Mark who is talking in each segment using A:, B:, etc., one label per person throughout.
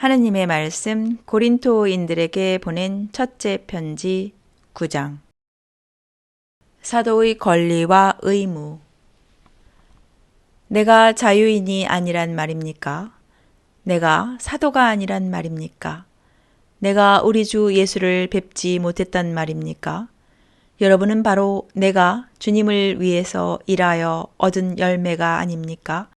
A: 하느님의 말씀 고린토인들에게 보낸 첫째 편지 9장. 사도의 권리와 의무. 내가 자유인이 아니란 말입니까? 내가 사도가 아니란 말입니까? 내가 우리 주 예수를 뵙지 못했단 말입니까? 여러분은 바로 내가 주님을 위해서 일하여 얻은 열매가 아닙니까?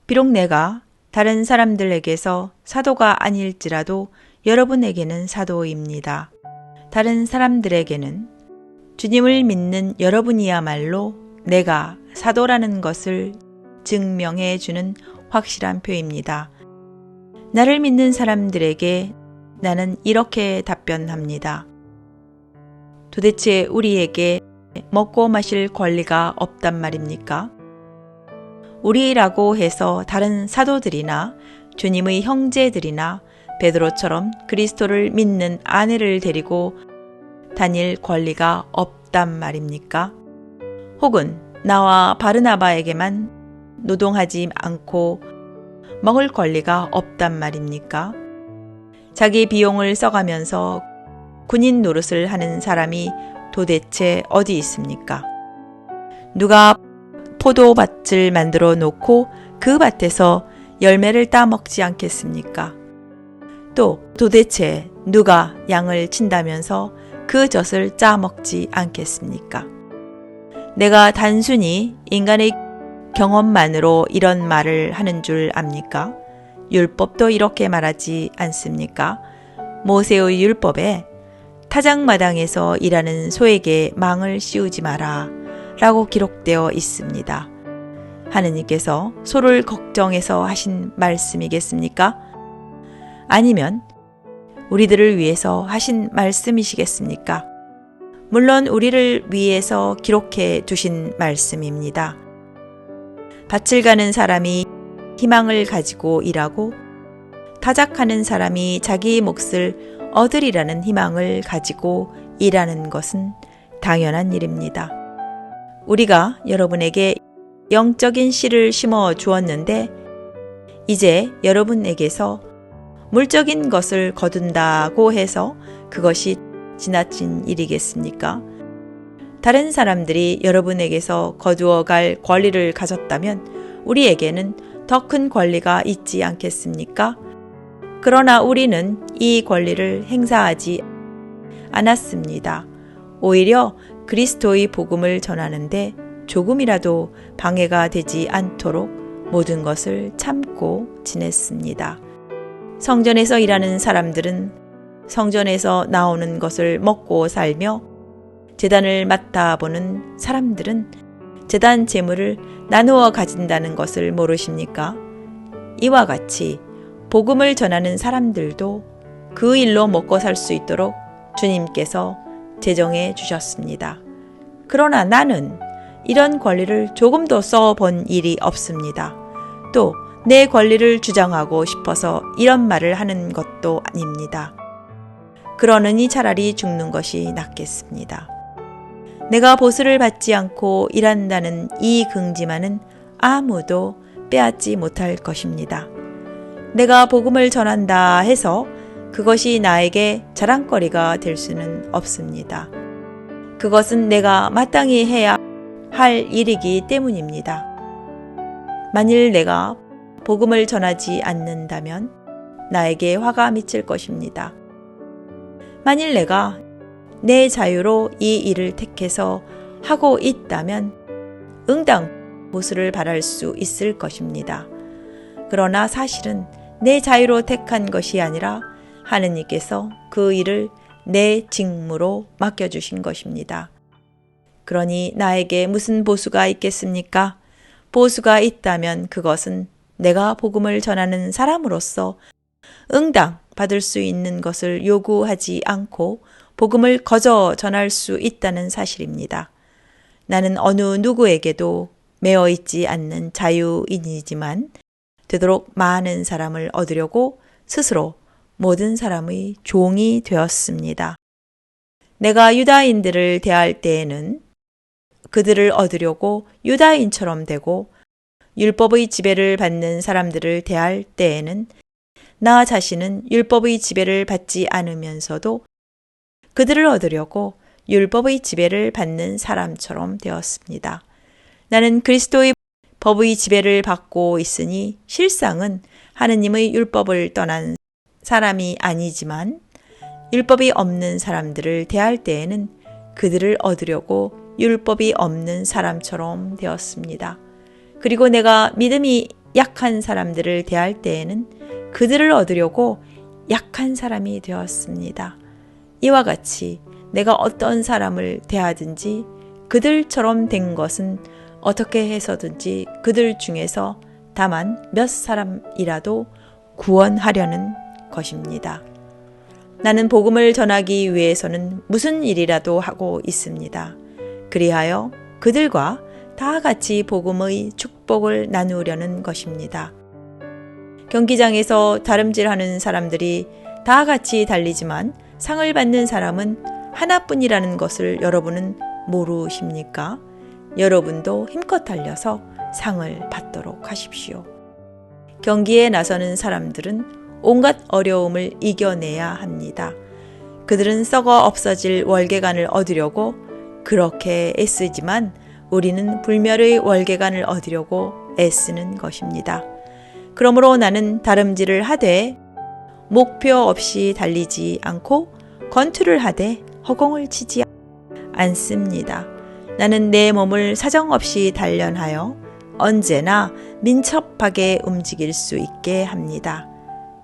A: 비록 내가 다른 사람들에게서 사도가 아닐지라도 여러분에게는 사도입니다. 다른 사람들에게는 주님을 믿는 여러분이야말로 내가 사도라는 것을 증명해 주는 확실한 표입니다. 나를 믿는 사람들에게 나는 이렇게 답변합니다. 도대체 우리에게 먹고 마실 권리가 없단 말입니까? 우리라고 해서 다른 사도들이나 주님의 형제들이나 베드로처럼 그리스도를 믿는 아내를 데리고 다닐 권리가 없단 말입니까? 혹은 나와 바르나바에게만 노동하지 않고 먹을 권리가 없단 말입니까? 자기 비용을 써가면서 군인 노릇을 하는 사람이 도대체 어디 있습니까? 누가 포도밭을 만들어 놓고 그 밭에서 열매를 따먹지 않겠습니까? 또 도대체 누가 양을 친다면서 그 젖을 짜먹지 않겠습니까? 내가 단순히 인간의 경험만으로 이런 말을 하는 줄 압니까? 율법도 이렇게 말하지 않습니까? 모세의 율법에 타작마당에서 일하는 소에게 망을 씌우지 마라 라고 기록되어 있습니다. 하느님께서 소를 걱정해서 하신 말씀이겠습니까? 아니면 우리들을 위해서 하신 말씀이시겠습니까? 물론 우리를 위해서 기록해 두신 말씀입니다. 밭을 가는 사람이 희망을 가지고 일하고 타작하는 사람이 자기 몫을 얻으리라는 희망을 가지고 일하는 것은 당연한 일입니다. 우리가 여러분에게 영적인 씨를 심어 주었는데 이제 여러분에게서 물적인 것을 거둔다고 해서 그것이 지나친 일이겠습니까? 다른 사람들이 여러분에게서 거두어 갈 권리를 가졌다면 우리에게는 더 큰 권리가 있지 않겠습니까? 그러나 우리는 이 권리를 행사하지 않았습니다. 오히려 그리스도의 복음을 전하는데 조금이라도 방해가 되지 않도록 모든 것을 참고 지냈습니다. 성전에서 일하는 사람들은 성전에서 나오는 것을 먹고 살며 제단을 맡아보는 사람들은 제단 재물을 나누어 가진다는 것을 모르십니까? 이와 같이 복음을 전하는 사람들도 그 일로 먹고 살 수 있도록 주님께서 제정해 주셨습니다. 그러나 나는 이런 권리를 조금도 써본 일이 없습니다. 또 내 권리를 주장하고 싶어서 이런 말을 하는 것도 아닙니다. 그러느니 차라리 죽는 것이 낫겠습니다. 내가 보수를 받지 않고 일한다는 이 긍지만은 아무도 빼앗지 못할 것입니다. 내가 복음을 전한다 해서 그것이 나에게 자랑거리가 될 수는 없습니다. 그것은 내가 마땅히 해야 할 일이기 때문입니다. 만일 내가 복음을 전하지 않는다면 나에게 화가 미칠 것입니다. 만일 내가 내 자유로 이 일을 택해서 하고 있다면 응당 보수를 바랄 수 있을 것입니다. 그러나 사실은 내 자유로 택한 것이 아니라 하느님께서 그 일을 내 직무로 맡겨주신 것입니다. 그러니 나에게 무슨 보수가 있겠습니까? 보수가 있다면 그것은 내가 복음을 전하는 사람으로서 응당 받을 수 있는 것을 요구하지 않고 복음을 거저 전할 수 있다는 사실입니다. 나는 어느 누구에게도 매어 있지 않는 자유인이지만 되도록 많은 사람을 얻으려고 스스로 모든 사람의 종이 되었습니다. 내가 유다인들을 대할 때에는 그들을 얻으려고 유다인처럼 되고 율법의 지배를 받는 사람들을 대할 때에는 나 자신은 율법의 지배를 받지 않으면서도 그들을 얻으려고 율법의 지배를 받는 사람처럼 되었습니다. 나는 그리스도의 법의 지배를 받고 있으니 실상은 하느님의 율법을 떠난 사람이 아니지만 율법이 없는 사람들을 대할 때에는 그들을 얻으려고 율법이 없는 사람처럼 되었습니다. 그리고 내가 믿음이 약한 사람들을 대할 때에는 그들을 얻으려고 약한 사람이 되었습니다. 이와 같이 내가 어떤 사람을 대하든지 그들처럼 된 것은 어떻게 해서든지 그들 중에서 다만 몇 사람이라도 구원하려는 것입니다. 나는 복음을 전하기 위해서는 무슨 일이라도 하고 있습니다. 그리하여 그들과 다 같이 복음의 축복을 나누려는 것입니다. 경기장에서 다름질하는 사람들이 다 같이 달리지만 상을 받는 사람은 하나뿐이라는 것을 여러분은 모르십니까? 여러분도 힘껏 달려서 상을 받도록 하십시오. 경기에 나서는 사람들은 온갖 어려움을 이겨내야 합니다. 그들은 썩어 없어질 월계관을 얻으려고 그렇게 애쓰지만 우리는 불멸의 월계관을 얻으려고 애쓰는 것입니다. 그러므로 나는 다름질을 하되 목표 없이 달리지 않고 권투를 하되 허공을 치지 않습니다. 나는 내 몸을 사정없이 단련하여 언제나 민첩하게 움직일 수 있게 합니다.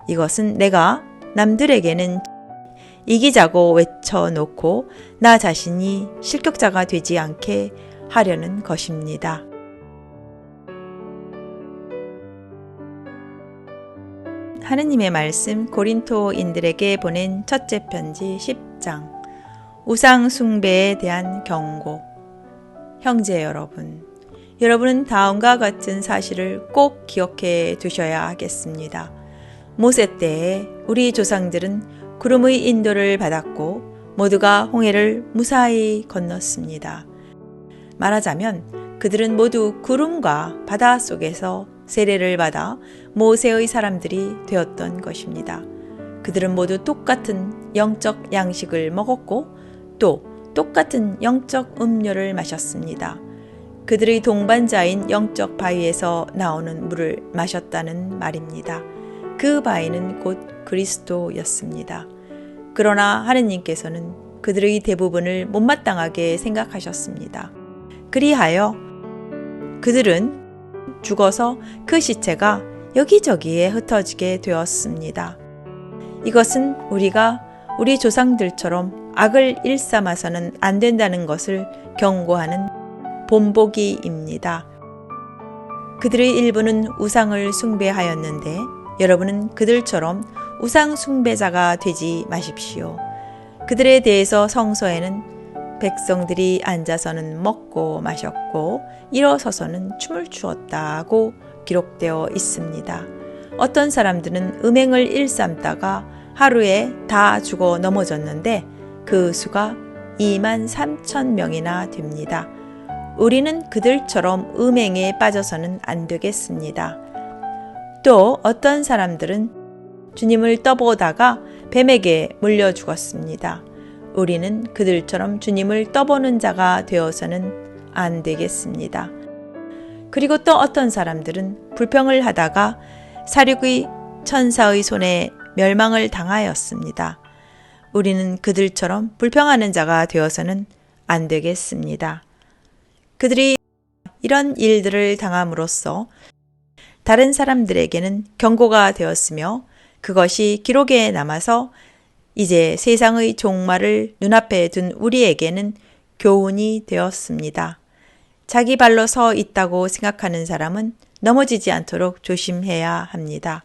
A: 이것은 내가 남들에게는 이기자고 외쳐놓고 나 자신이 실격자가 되지 않게 하려는 것입니다. 하느님의 말씀 고린토인들에게 보낸 첫째 편지 10장 우상 숭배에 대한 경고. 형제 여러분, 여러분은 다음과 같은 사실을 꼭 기억해 두셔야 하겠습니다. 모세 때에 우리 조상들은 구름의 인도를 받았고 모두가 홍해를 무사히 건넜습니다. 말하자면 그들은 모두 구름과 바다 속에서 세례를 받아 모세의 사람들이 되었던 것입니다. 그들은 모두 똑같은 영적 양식을 먹었고 또 똑같은 영적 음료를 마셨습니다. 그들의 동반자인 영적 바위에서 나오는 물을 마셨다는 말입니다. 그 바위는 곧 그리스도였습니다. 그러나 하느님께서는 그들의 대부분을 못마땅하게 생각하셨습니다. 그리하여 그들은 죽어서 그 시체가 여기저기에 흩어지게 되었습니다. 이것은 우리가 우리 조상들처럼 악을 일삼아서는 안 된다는 것을 경고하는 본보기입니다. 그들의 일부는 우상을 숭배하였는데 여러분은 그들처럼 우상 숭배자가 되지 마십시오. 그들에 대해서 성서에는 백성들이 앉아서는 먹고 마셨고 일어서서는 춤을 추었다고 기록되어 있습니다. 어떤 사람들은 음행을 일삼다가 하루에 다 죽어 넘어졌는데 그 수가 23,000명이나 됩니다. 우리는 그들처럼 음행에 빠져서는 안 되겠습니다. 또 어떤 사람들은 주님을 떠보다가 뱀에게 물려 죽었습니다. 우리는 그들처럼 주님을 떠보는 자가 되어서는 안 되겠습니다. 그리고 또 어떤 사람들은 불평을 하다가 사륙의 천사의 손에 멸망을 당하였습니다. 우리는 그들처럼 불평하는 자가 되어서는 안 되겠습니다. 그들이 이런 일들을 당함으로써 다른 사람들에게는 경고가 되었으며 그것이 기록에 남아서 이제 세상의 종말을 눈앞에 둔 우리에게는 교훈이 되었습니다. 자기 발로 서 있다고 생각하는 사람은 넘어지지 않도록 조심해야 합니다.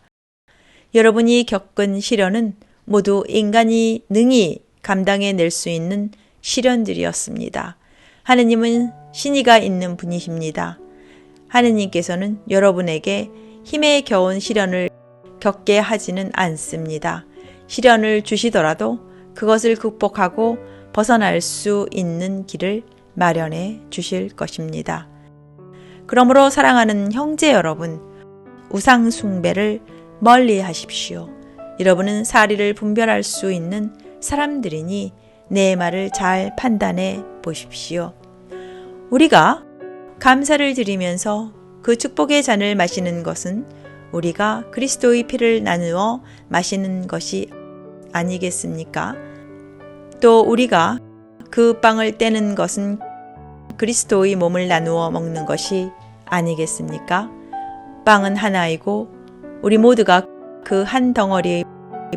A: 여러분이 겪은 시련은 모두 인간이 능히 감당해낼 수 있는 시련들이었습니다. 하느님은 신의가 있는 분이십니다. 하느님께서는 여러분에게 힘에 겨운 시련을 겪게 하지는 않습니다. 시련을 주시더라도 그것을 극복하고 벗어날 수 있는 길을 마련해 주실 것입니다. 그러므로 사랑하는 형제 여러분, 우상 숭배를 멀리 하십시오. 여러분은 사리를 분별할 수 있는 사람들이니 내 말을 잘 판단해 보십시오. 우리가 감사를 드리면서 그 축복의 잔을 마시는 것은 우리가 그리스도의 피를 나누어 마시는 것이 아니겠습니까? 또 우리가 그 빵을 떼는 것은 그리스도의 몸을 나누어 먹는 것이 아니겠습니까? 빵은 하나이고 우리 모두가 그 한 덩어리의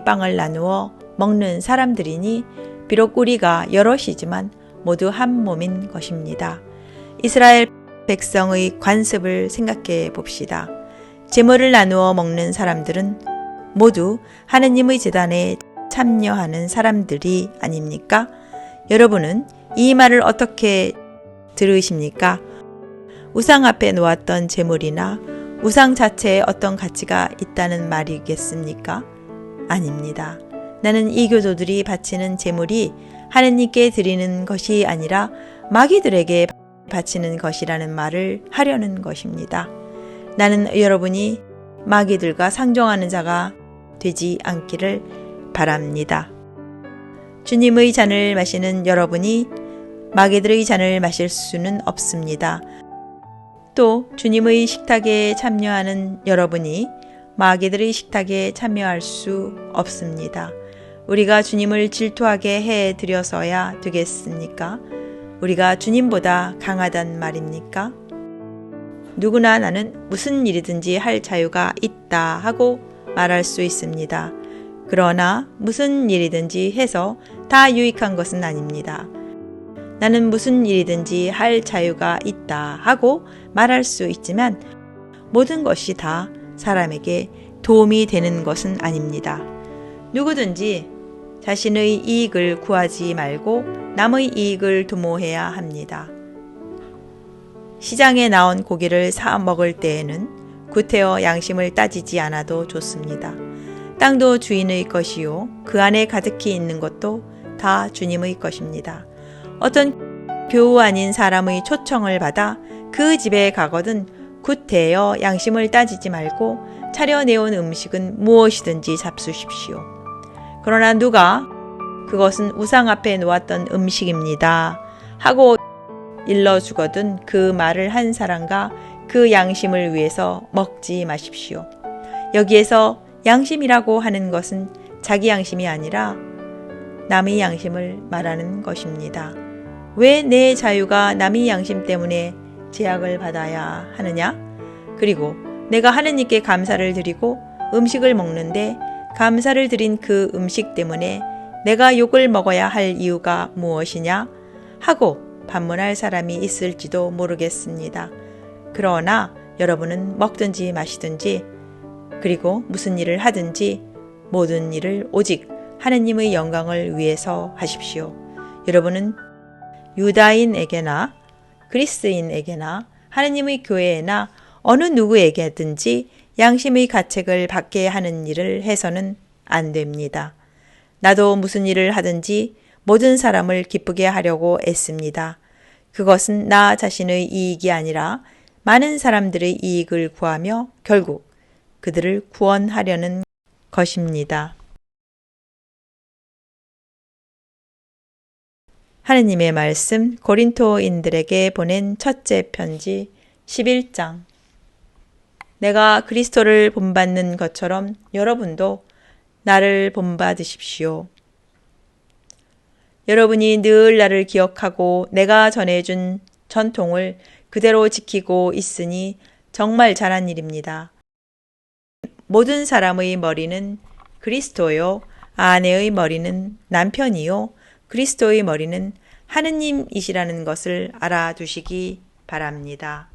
A: 빵을 나누어 먹는 사람들이니 비록 우리가 여럿이지만 모두 한 몸인 것입니다. 이스라엘 백성의 관습을 생각해 봅시다. 제물을 나누어 먹는 사람들은 모두 하느님의 제단에 참여하는 사람들이 아닙니까? 여러분은 이 말을 어떻게 들으십니까? 우상 앞에 놓았던 제물이나 우상 자체에 어떤 가치가 있다는 말이겠습니까? 아닙니다. 나는 이 교도들이 바치는 제물이 하느님께 드리는 것이 아니라 마귀들에게 바치는 것이라는 말을 하려는 것입니다. 나는 여러분이 마귀들과 상종하는 자가 되지 않기를 바랍니다. 주님의 잔을 마시는 여러분이 마귀들의 잔을 마실 수는 없습니다. 또 주님의 식탁에 참여하는 여러분이 마귀들의 식탁에 참여할 수 없습니다. 우리가 주님을 질투하게 해드려서야 되겠습니까? 우리가 주님보다 강하단 말입니까? 누구나 나는 무슨 일이든지 할 자유가 있다 하고 말할 수 있습니다. 그러나 무슨 일이든지 해서 다 유익한 것은 아닙니다. 나는 무슨 일이든지 할 자유가 있다 하고 말할 수 있지만 모든 것이 다 사람에게 도움이 되는 것은 아닙니다. 누구든지 자신의 이익을 구하지 말고 남의 이익을 도모해야 합니다. 시장에 나온 고기를 사 먹을 때에는 구태여 양심을 따지지 않아도 좋습니다. 땅도 주인의 것이요 그 안에 가득히 있는 것도 다 주님의 것입니다. 어떤 교우 아닌 사람의 초청을 받아 그 집에 가거든 구태여 양심을 따지지 말고 차려내온 음식은 무엇이든지 잡수십시오. 그러나 누가 그것은 우상 앞에 놓았던 음식입니다 하고 일러주거든 그 말을 한 사람과 그 양심을 위해서 먹지 마십시오. 여기에서 양심이라고 하는 것은 자기 양심이 아니라 남의 양심을 말하는 것입니다. 왜 내 자유가 남의 양심 때문에 제약을 받아야 하느냐? 그리고 내가 하느님께 감사를 드리고 음식을 먹는데 감사를 드린 그 음식 때문에 내가 욕을 먹어야 할 이유가 무엇이냐? 하고 반문할 사람이 있을지도 모르겠습니다. 그러나 여러분은 먹든지 마시든지 그리고 무슨 일을 하든지 모든 일을 오직 하느님의 영광을 위해서 하십시오. 여러분은 유다인에게나 그리스인에게나 하느님의 교회에나 어느 누구에게든지 양심의 가책을 받게 하는 일을 해서는 안 됩니다. 나도 무슨 일을 하든지 모든 사람을 기쁘게 하려고 애씁니다. 그것은 나 자신의 이익이 아니라 많은 사람들의 이익을 구하며 결국 그들을 구원하려는 것입니다. 하느님의 말씀 고린토인들에게 보낸 첫째 편지 11장. 내가 그리스도를 본받는 것처럼 여러분도 나를 본받으십시오. 여러분이 늘 나를 기억하고 내가 전해준 전통을 그대로 지키고 있으니 정말 잘한 일입니다. 모든 사람의 머리는 그리스도요, 아내의 머리는 남편이요, 그리스도의 머리는 하느님이시라는 것을 알아두시기 바랍니다.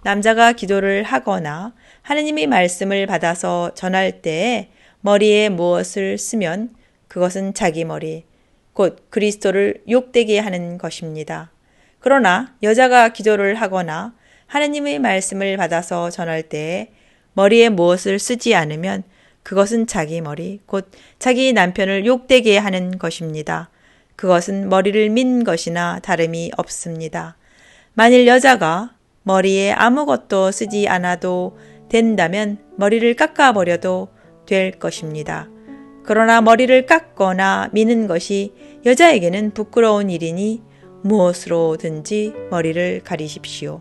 A: 남자가 기도를 하거나 하느님의 말씀을 받아서 전할 때에 머리에 무엇을 쓰면 그것은 자기 머리, 곧 그리스도를 욕되게 하는 것입니다. 그러나 여자가 기도를 하거나 하느님의 말씀을 받아서 전할 때에 머리에 무엇을 쓰지 않으면 그것은 자기 머리, 곧 자기 남편을 욕되게 하는 것입니다. 그것은 머리를 민 것이나 다름이 없습니다. 만일 여자가 머리에 아무것도 쓰지 않아도 된다면 머리를 깎아버려도 될 것입니다. 그러나 머리를 깎거나 미는 것이 여자에게는 부끄러운 일이니 무엇으로든지 머리를 가리십시오.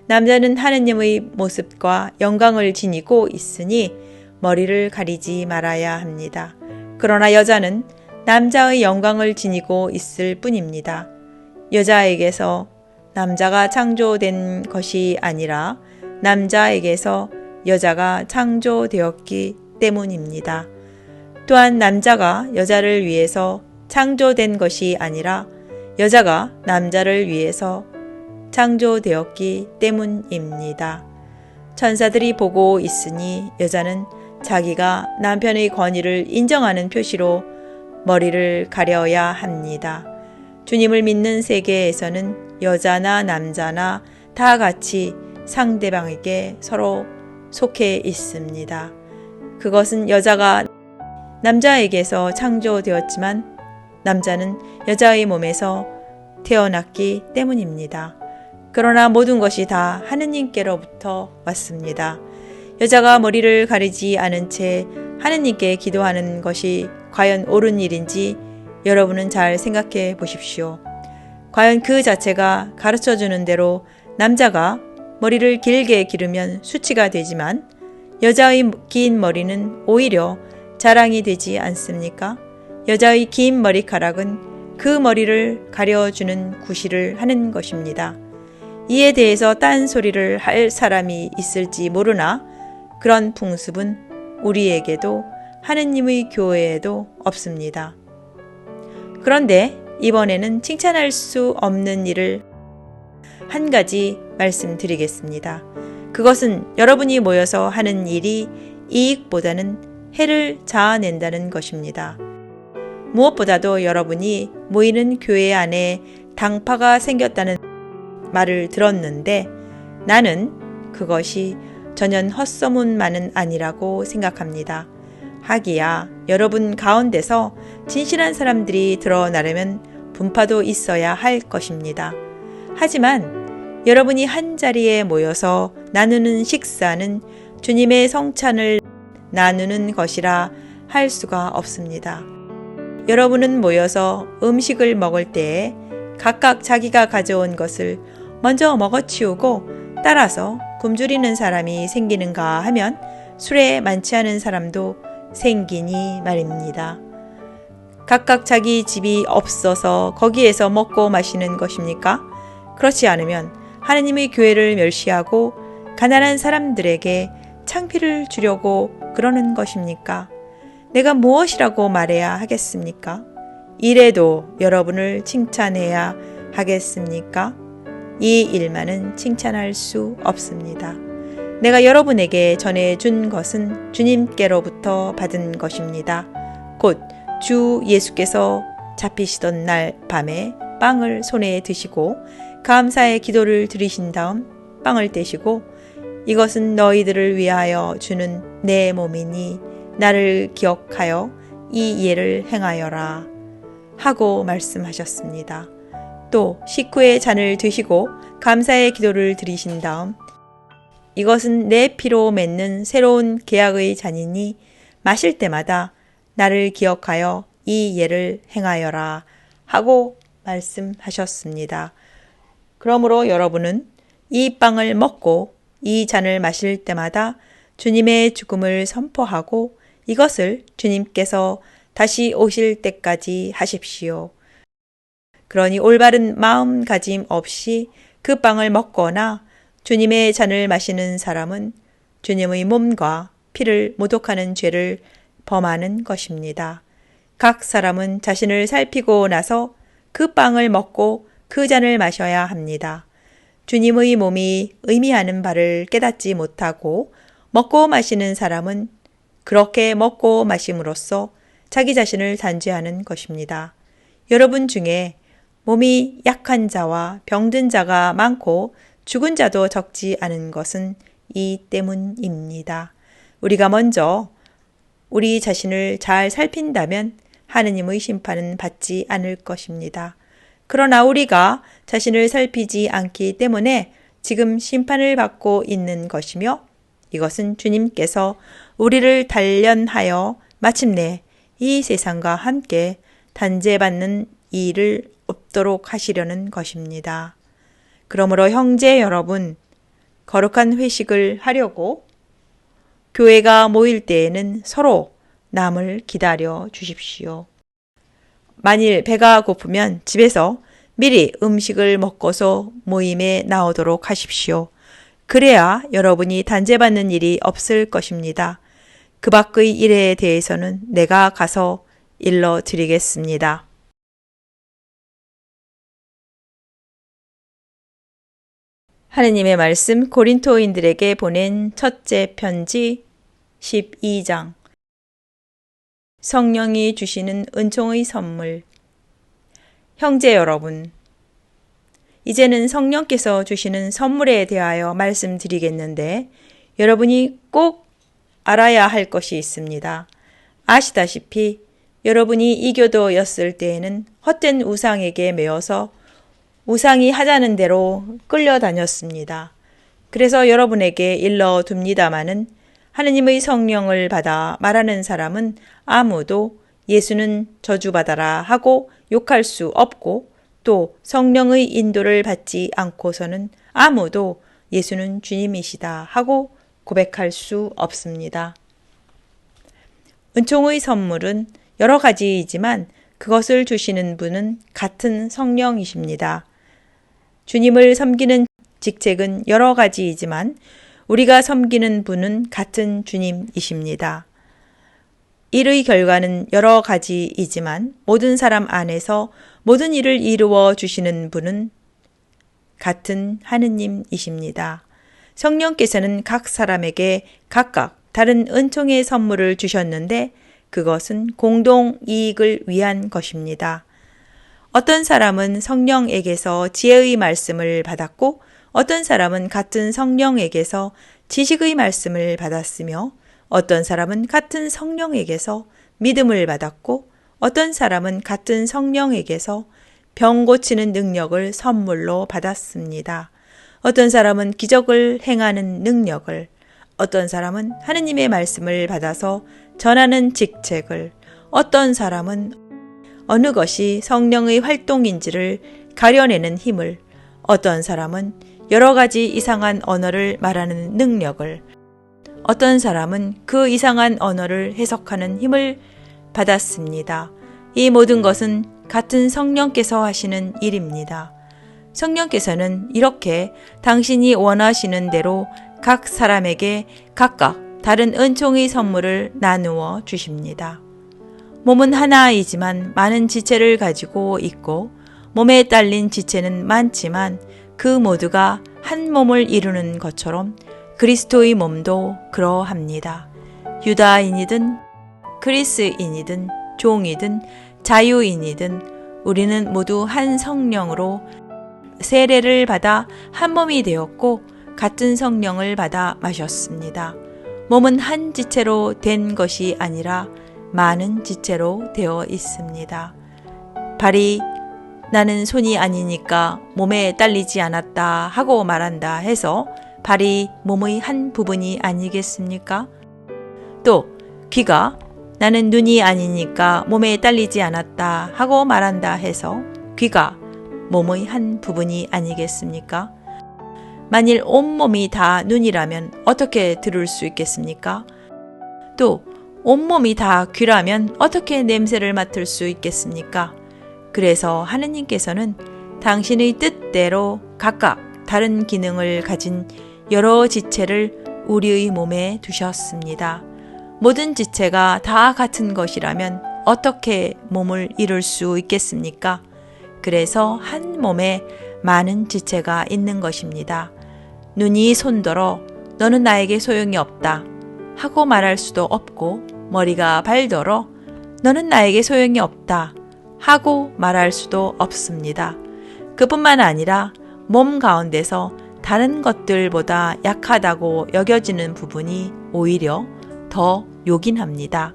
A: 남자는 하느님의 모습과 영광을 지니고 있으니 머리를 가리지 말아야 합니다. 그러나 여자는 남자의 영광을 지니고 있을 뿐입니다. 여자에게서 남자가 창조된 것이 아니라 남자에게서 여자가 창조되었기 때문입니다. 또한 남자가 여자를 위해서 창조된 것이 아니라 여자가 남자를 위해서 창조되었기 때문입니다. 천사들이 보고 있으니 여자는 자기가 남편의 권위를 인정하는 표시로 머리를 가려야 합니다. 주님을 믿는 세계에서는 여자나 남자나 다 같이 상대방에게 서로 속해 있습니다. 그것은 여자가 남자에게서 창조되었지만 남자는 여자의 몸에서 태어났기 때문입니다. 그러나 모든 것이 다 하느님께로부터 왔습니다. 여자가 머리를 가리지 않은 채 하느님께 기도하는 것이 과연 옳은 일인지 여러분은 잘 생각해 보십시오. 과연 그 자체가 가르쳐 주는 대로 남자가 머리를 길게 기르면 수치가 되지만 여자의 긴 머리는 오히려 자랑이 되지 않습니까? 여자의 긴 머리카락은 그 머리를 가려주는 구실을 하는 것입니다. 이에 대해서 딴소리를 할 사람이 있을지 모르나 그런 풍습은 우리에게도 하느님의 교회에도 없습니다. 그런데 이번에는 칭찬할 수 없는 일을 한 가지 말씀드리겠습니다. 그것은 여러분이 모여서 하는 일이 이익보다는 해를 자아낸다는 것입니다. 무엇보다도 여러분이 모이는 교회 안에 당파가 생겼다는 말을 들었는데 나는 그것이 전혀 헛소문만은 아니라고 생각합니다. 하기야 여러분 가운데서 진실한 사람들이 드러나려면 분파도 있어야 할 것입니다. 하지만 여러분이 한 자리에 모여서 나누는 식사는 주님의 성찬을 나누는 것이라 할 수가 없습니다. 여러분은 모여서 음식을 먹을 때에 각각 자기가 가져온 것을 먼저 먹어치우고 따라서 굶주리는 사람이 생기는가 하면 술에 많지 않은 사람도 생기니 말입니다. 각각 자기 집이 없어서 거기에서 먹고 마시는 것입니까? 그렇지 않으면 하느님의 교회를 멸시하고 가난한 사람들에게 창피를 주려고 그러는 것입니까? 내가 무엇이라고 말해야 하겠습니까? 이래도 여러분을 칭찬해야 하겠습니까? 이 일만은 칭찬할 수 없습니다. 내가 여러분에게 전해준 것은 주님께로부터 받은 것입니다. 곧 주 예수께서 잡히시던 날 밤에 빵을 손에 드시고 감사의 기도를 드리신 다음 빵을 떼시고 이것은 너희들을 위하여 주는 내 몸이니 나를 기억하여 이 예를 행하여라 하고 말씀하셨습니다. 또 식후에 잔을 드시고 감사의 기도를 드리신 다음 이것은 내 피로 맺는 새로운 계약의 잔이니 마실 때마다 나를 기억하여 이 예를 행하여라 하고 말씀하셨습니다. 그러므로 여러분은 이 빵을 먹고 이 잔을 마실 때마다 주님의 죽음을 선포하고 이것을 주님께서 다시 오실 때까지 하십시오. 그러니 올바른 마음가짐 없이 그 빵을 먹거나 주님의 잔을 마시는 사람은 주님의 몸과 피를 모독하는 죄를 범하는 것입니다. 각 사람은 자신을 살피고 나서 그 빵을 먹고 그 잔을 마셔야 합니다. 주님의 몸이 의미하는 바를 깨닫지 못하고 먹고 마시는 사람은 그렇게 먹고 마심으로써 자기 자신을 단죄하는 것입니다. 여러분 중에 몸이 약한 자와 병든 자가 많고 죽은 자도 적지 않은 것은 이 때문입니다. 우리가 먼저 우리 자신을 잘 살핀다면 하느님의 심판은 받지 않을 것입니다. 그러나 우리가 자신을 살피지 않기 때문에 지금 심판을 받고 있는 것이며 이것은 주님께서 우리를 단련하여 마침내 이 세상과 함께 단죄받는 일을 없도록 하시려는 것입니다. 그러므로 형제 여러분, 거룩한 회식을 하려고 교회가 모일 때에는 서로 남을 기다려 주십시오. 만일 배가 고프면 집에서 미리 음식을 먹고서 모임에 나오도록 하십시오. 그래야 여러분이 단죄받는 일이 없을 것입니다. 그 밖의 일에 대해서는 내가 가서 일러 드리겠습니다. 하느님의 말씀 고린토인들에게 보낸 첫째 편지 12장. 성령이 주시는 은총의 선물. 형제 여러분, 이제는 성령께서 주시는 선물에 대하여 말씀드리겠는데 여러분이 꼭 알아야 할 것이 있습니다. 아시다시피 여러분이 이교도였을 때에는 헛된 우상에게 매여서 우상이 하자는 대로 끌려다녔습니다. 그래서 여러분에게 일러둡니다마는 하느님의 성령을 받아 말하는 사람은 아무도 예수는 저주받아라 하고 욕할 수 없고 또 성령의 인도를 받지 않고서는 아무도 예수는 주님이시다 하고 고백할 수 없습니다. 은총의 선물은 여러 가지이지만 그것을 주시는 분은 같은 성령이십니다. 주님을 섬기는 직책은 여러 가지이지만 우리가 섬기는 분은 같은 주님이십니다. 일의 결과는 여러 가지이지만 모든 사람 안에서 모든 일을 이루어 주시는 분은 같은 하느님이십니다. 성령께서는 각 사람에게 각각 다른 은총의 선물을 주셨는데 그것은 공동 이익을 위한 것입니다. 어떤 사람은 성령에게서 지혜의 말씀을 받았고 어떤 사람은 같은 성령에게서 지식의 말씀을 받았으며 어떤 사람은 같은 성령에게서 믿음을 받았고 어떤 사람은 같은 성령에게서 병 고치는 능력을 선물로 받았습니다. 어떤 사람은 기적을 행하는 능력을, 어떤 사람은 하느님의 말씀을 받아서 전하는 직책을, 어떤 사람은 어느 것이 성령의 활동인지를 가려내는 힘을, 어떤 사람은 여러 가지 이상한 언어를 말하는 능력을, 어떤 사람은 그 이상한 언어를 해석하는 힘을 받았습니다. 이 모든 것은 같은 성령께서 하시는 일입니다. 성령께서는 이렇게 당신이 원하시는 대로 각 사람에게 각각 다른 은총의 선물을 나누어 주십니다. 몸은 하나이지만 많은 지체를 가지고 있고 몸에 딸린 지체는 많지만 그 모두가 한 몸을 이루는 것처럼 그리스도의 몸도 그러합니다. 유다인이든 그리스인이든 종이든 자유인이든 우리는 모두 한 성령으로 세례를 받아 한 몸이 되었고 같은 성령을 받아 마셨습니다. 몸은 한 지체로 된 것이 아니라 많은 지체로 되어 있습니다. 발이 나는 손이 아니니까 몸에 딸리지 않았다 하고 말한다 해서 발이 몸의 한 부분이 아니겠습니까? 또 귀가 나는 눈이 아니니까 몸에 딸리지 않았다 하고 말한다 해서 귀가 몸의 한 부분이 아니겠습니까? 만일 온몸이 다 눈이라면 어떻게 들을 수 있겠습니까? 또 온몸이 다 귀라면 어떻게 냄새를 맡을 수 있겠습니까? 그래서 하느님께서는 당신의 뜻대로 각각 다른 기능을 가진 여러 지체를 우리의 몸에 두셨습니다. 모든 지체가 다 같은 것이라면 어떻게 몸을 이룰 수 있겠습니까? 그래서 한 몸에 많은 지체가 있는 것입니다. 눈이 손더러 너는 나에게 소용이 없다 하고 말할 수도 없고 머리가 발더러 너는 나에게 소용이 없다 하고 말할 수도 없습니다. 그뿐만 아니라 몸 가운데서 다른 것들보다 약하다고 여겨지는 부분이 오히려 더 요긴합니다.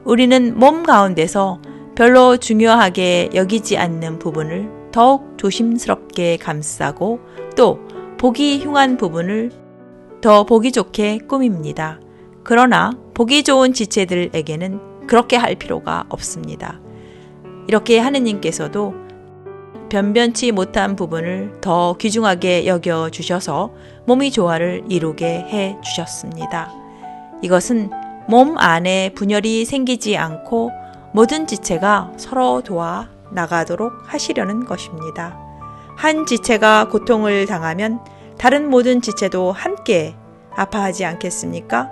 A: 우리는 몸 가운데서 별로 중요하게 여기지 않는 부분을 더욱 조심스럽게 감싸고 또 보기 흉한 부분을 더 보기 좋게 꾸밉니다. 그러나 보기 좋은 지체들에게는 그렇게 할 필요가 없습니다. 이렇게 하느님께서도 변변치 못한 부분을 더 귀중하게 여겨주셔서 몸의 조화를 이루게 해 주셨습니다. 이것은 몸 안에 분열이 생기지 않고 모든 지체가 서로 도와 나가도록 하시려는 것입니다. 한 지체가 고통을 당하면 다른 모든 지체도 함께 아파하지 않겠습니까?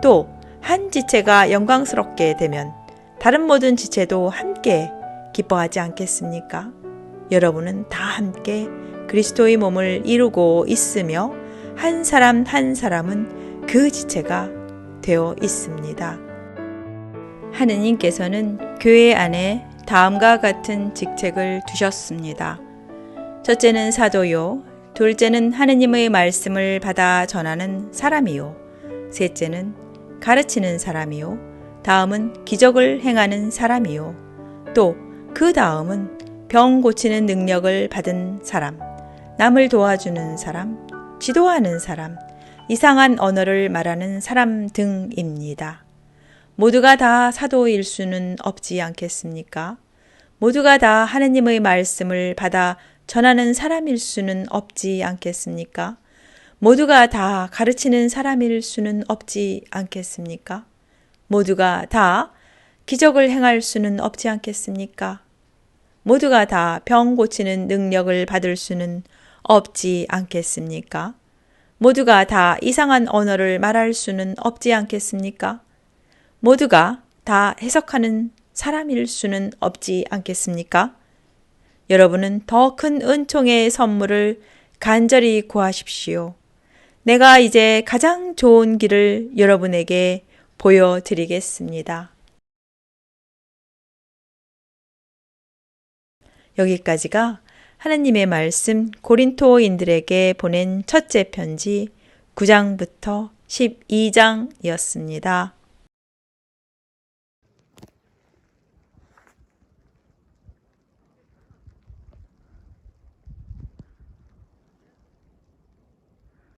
A: 또 한 지체가 영광스럽게 되면 다른 모든 지체도 함께 기뻐하지 않겠습니까? 여러분은 다 함께 그리스도의 몸을 이루고 있으며 한 사람 한 사람은 그 지체가 되어 있습니다. 하느님께서는 교회 안에 다음과 같은 직책을 두셨습니다. 첫째는 사도요, 둘째는 하느님의 말씀을 받아 전하는 사람이요, 셋째는 가르치는 사람이요, 다음은 기적을 행하는 사람이요, 또 그 다음은 병 고치는 능력을 받은 사람, 남을 도와주는 사람, 지도하는 사람, 이상한 언어를 말하는 사람 등입니다. 모두가 다 사도일 수는 없지 않겠습니까? 모두가 다 하느님의 말씀을 받아 전하는 사람일 수는 없지 않겠습니까? 모두가 다 가르치는 사람일 수는 없지 않겠습니까? 모두가 다 기적을 행할 수는 없지 않겠습니까? 모두가 다 병 고치는 능력을 받을 수는 없지 않겠습니까? 모두가 다 이상한 언어를 말할 수는 없지 않겠습니까? 모두가 다 해석하는 사람일 수는 없지 않겠습니까? 여러분은 더 큰 은총의 선물을 간절히 구하십시오. 내가 이제 가장 좋은 길을 여러분에게 보여드리겠습니다. 여기까지가 하느님의 말씀 고린토인들에게 보낸 첫째 편지 9장부터 12장이었습니다.